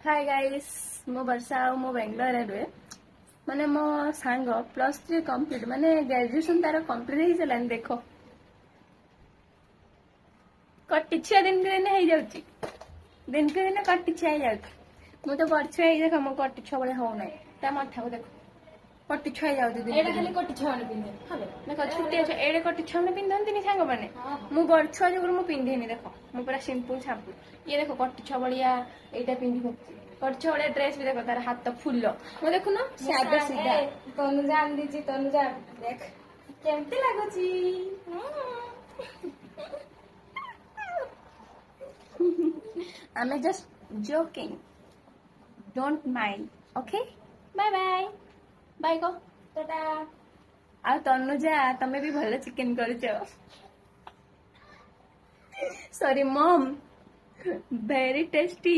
Hi guys मो वर्षा और मो बेंगलोर रुहे माने मो सांग +3 कंप्लीट माने ग्रेजुएशन तार कंप्लीट हो चलान देखो कटी छुआ दिन के दिन हो जाउची दिन के दिन कटी छुआ हो जाउची मु तो बरछुआ ही देखो मो कटी छुआ बळे हो नै ता माथा को देखो कटी छुआ जाउची दिन एटा खाली कोटी छावनी पिंदे हबे देखो छुट्टी আছে एडे कटी छुआ ने पिंदंती नि सांग माने मु बरछुआ जगर मु पिंधेनी देखो मु पूरा सिंपल छापू ये देखो कटी छुआ बळिया एटा पिंधि पड़ती कटी छुआ ड्रेस भी देखो तार हाथ फुल मो देखु न सादा सीधा तनु जान दीजी तनु जा देख केमती लागुची I'm just joking. Don't mind. Okay? Bye bye. Bye go. Tata ଆଉ ତନୁଜା ତମେ ବି ଭଲ ଚିକେନ କରୁଛ ସରି ମମ୍ ଭେରି ଟେଷ୍ଟି